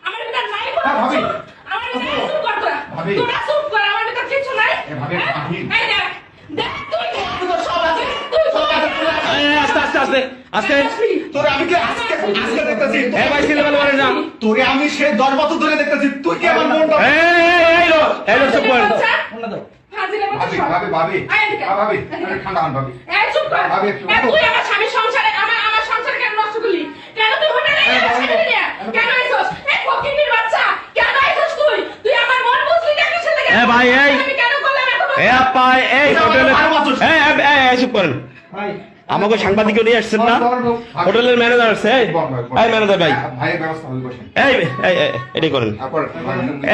আমার ভিতর নাই কোনো কিছু। আমার ভিতর চুপ কর তোরা। তোরা চুপ কর, আমার ভিতর কিছু নাই। এই দেখ, দেখ তুই তোর সব আছে। তুই সব আছে। আস্তে আস্তে আস্তে আস্তে তোরে আমি কি আজকে দেখতেছি? ভাই ছেলে বলে বলে না তোরে আমি সেই 10 বছর ধরে দেখতেছি, তুই কি আমার মনটা এই লোক চুপ কর। হাজিরা মতো ভাবি সব। ভাবি ভাবি আয় এদিকে। ভাবি আরে ঠান্ডা হন ভাবি। এই চুপ কর। ভাবি, একটু এই তুই আমার স্বামী সংসারে আমার সংসার কেন নষ্ট করলি? কেন তুই হোটেলে এসেছিস নিয়ে? কেন আইছস? এই ফকিন্নির বাচ্চা, কেন আইছস তুই? তুই আমার মন বুঝলি না কিসের লাগা? এ ভাই, এই। আমি কেন করলাম এত বড়? এ আপা এই হোটেলে এই চুপ করেন। ভাই আমাকে সাংবাদিকও নিয়ে আসছেন না, হোটেলের ম্যানেজার আছে। এই ম্যানেজার ভাই, ভাইয়ের ব্যবস্থা হবে, বসেন। এই এটাই করেন। তারপর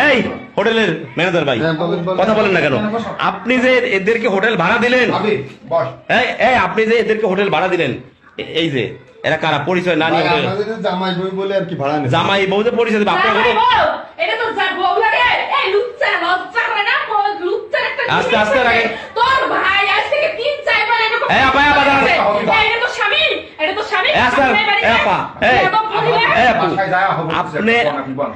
এই হোটেলের ম্যানেজার ভাই, কথা বলেন না কেন? আপনি যে এদেরকে হোটেল ভাড়া দিলেন, ভাবি বস। এই আপনি যে এদেরকে হোটেল ভাড়া দিলেন, এই যে এরা কারা, পরিচয় না নিয়ে হোটেল জামাই বই বলে আর কি ভাড়া নেই। জামাই বউ যে পরিচয় দেবে আপনার ভাই, কোনো বল, এটা তো যা বউ লাগে। এই লুচ্চা লজ্জা করে না? লুচ্চার একটা আস্তে জিনিস আস্তে আছে। রাখেন। তোর ভাই আজ থেকে 3-4 বার এরকম এই আপা, আপা, দাঁড়ান। এই, এটা তো স্বামী, এটা তো স্বামী। এই আস্তে, আপনার বাড়িতে এই আপা, এই, বেয়াদব মহিলা। এই আপু, বাসায় যাওয়া হবে, আপনি আপনি বলেন।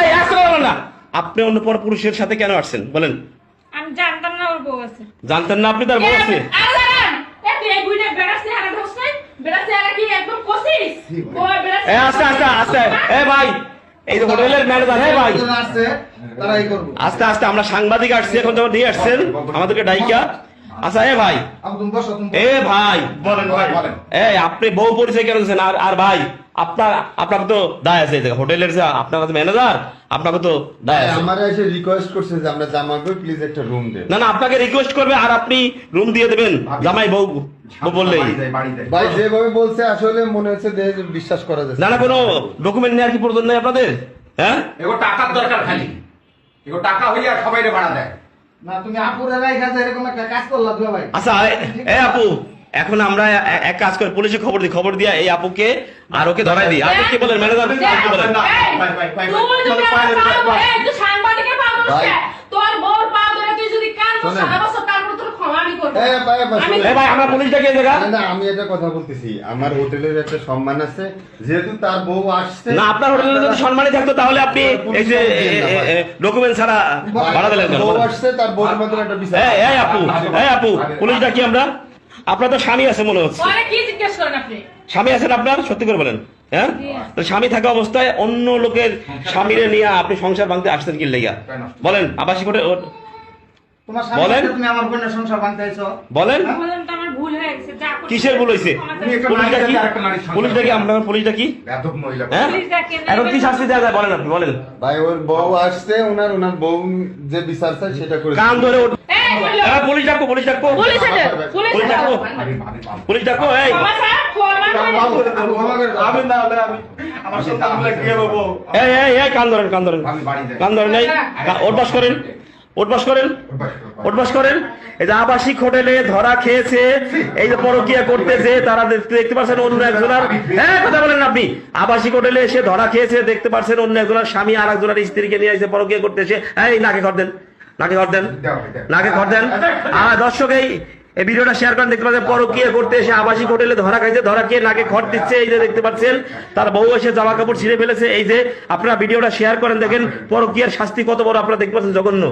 এই আস্তে বলেন না। আপনি অন্য পর পুরুষের সাথে কেন আসছেন বলেন? আমি জানতাম না ওর বউ আছে। জানতেন না আপনি তার বউ আছে? আরে দাঁড়ান, এই বুইড়া বেড়াচ্ছে হারা ধরছ নাই? বেড়াচ্ছে হারা কি একদম কষিস? ও বেড়াচ্ছে। এই আস্তে আস্তে আস্তে, এই ভাই, এই যে হোটেলের ম্যানেজার, হ্যাঁ ভাই, আসছে তারাই করবো। আস্তে আস্তে আমরা সাংবাদিক আসছি, এখন যখন নিয়ে আসছেন আমাদেরকে ডাইকা। আচ্ছা এ ভাই, তুমি বসো, তুমি এ ভাই, বলেন ভাই বলেন। এই আপনি বউ পরিচয় কেন দিচ্ছেন? আর ভাই, আপনাকে তো দায় আছে, এই জায়গা হোটেলের যে আপনার ম্যানেজার, আপনাকে তো দায় আছে। আমার এসে রিকোয়েস্ট করছে যে আমরা জামাই বই প্লিজ একটা রুম দেন। না না, আপনাকে রিকোয়েস্ট করবে আর আপনি রুম দিয়ে দেবেন জামাই বউ বললেই? বাড়ি যাই, বাড়ি যাই। ভাই যেভাবে বলছে আসলে মনে হচ্ছে যে বিশ্বাস করা যাচ্ছে না না, কোনো ডকুমেন্ট নেওয়ার কি প্রয়োজন নেই আপনাদের? হ্যাঁ, এগো টাকার দরকার খালি, এগো টাকা হইয়া সবাইরে ভাড়া দেয়। না। তুমি আপুরে রাইখা যে এরকম একটা কাজ করলা দুলা ভাই। আচ্ছা এ আপু, এখন আমরা এক কাজ করে পুলিশে খবর দিয়া এই আপুকে আর ওকে ধরাই দিই। আপনি কি বলেন ম্যানেজার? কি বলেন? এই, ভাই, ভাই, ভাই, তুই যদি ভাই, আমার ভাই, পা ভাই, ধরে, এই তুই সাংবাদিকের পা ধরছ ভাই। কে? তোর বউর পা ধরে তুই যদি কান ধর শোনেন। সারা বছর তারপর তোর ক্ষমা আমি করবো। এ ভাই, ভাই, আমি- শোনেন। এ ভাই, আমরা পুলিশ ডাকি এই জায়গা। না, না, আমি এটা কথা বলতেছি, আমার হোটেলের একটা সম্মান আছে, যেহেতু তার বউ আসছে। না, আপনার হোটেলে যদি সম্মানই থাকতো তাহলে আপনি এই যে ডকুমেন্ট ছাড়া ভাড়া দিলেন কেন? বউ আসছে, তার বউর মধ্যে একটা বিচার। এই আপু, পুলিশ ডাকি আমরা। আপনার তো স্বামী আছে মনে হচ্ছে, ওরে কি জিজ্ঞেস করেন আপনি? স্বামী আছেন আপনার? সত্যি করে বলেন। হ্যাঁ, তো স্বামী থাকা অবস্থায় অন্য লোকের স্বামীরে নিয়ে আপনি সংসার ভাঙতে আসছেন কি লেগা? বলেন, আবাসিক হোটেল তোমার বলেন। স্বামী তুমি আমার বোনের সংসার ভাঙতে আইছো। বলেন, বললাম তো আমার ভুল হয়ে গেছে, যা করছি কিসের ভুল হয়েছে? ক্ষমা উনি একটা করে পুলিশ ডাকি, আরেকটা নারীর সংসার। পুলিশ ডাকি, আপনার পুলিশ ডাকি। বেয়াদব মহিলা। হ্যাঁ, পুলিশ ডাকেন। এখন কি শাস্তি দেওয়া যায় বলেন, আপনি বলেন। ভাই ওর বউ আসছে, ওনার বউ যে বিচার চাই সেটা করে কান ধরে ওঠ। এই, বললো। পুলিশ ডাকবো, পুলিশ ডাকবো, পুলিশ আছে, পুলিশ পুলিশ আছে। ডাকবো, ভাবি, ভাবি, ভাবি। পুলিশ ডাকবো। এই ক্ষমা চাও, ক্ষমা করে দিন। আমি না হলে আমি আমার সন্তানগুলো কি হবে? এই কান ধরেন, কান ধরেন, আমি বাড়ি যাই। কান ধরেন। এই ওঠবাস করেন, ওঠবাস করেন, ওঠবাস করেন। এই যে আবাসিক হোটেলে ধরা খেয়েছে, এই যে পরকিয়া করতেছে, তারা দেখতে পাচ্ছেন অন্য একজনের, হ্যাঁ কথা বলেন না আপনি, আবাসিক হোটেলে এসে ধরা খেয়েছে, দেখতে পাচ্ছেন অন্য একজনের স্বামী আর একজনের স্ত্রীকে নিয়ে এসে পরকিয়া করতেছে। এই নাকে ঘর দেন, নাকে ঘর দেন, নাকে ঘর দেন। আর দর্শক এই ভিডিওটা শেয়ার করেন, দেখতে পাচ্ছেন পরকিয়া করতে এসে আবাসিক হোটেলে ধরা খাইছে, ধরা খেয়ে নাকে খড় দিচ্ছে। এই যে দেখতে পাচ্ছেন তার বউ এসে জামা কাপড় ছিঁড়ে ফেলেছে। এই যে আপনারা ভিডিওটা শেয়ার করেন, দেখেন পরকিয়ার শাস্তি কত বড়, আপনারা দেখতে পাচ্ছেন জঘন্য।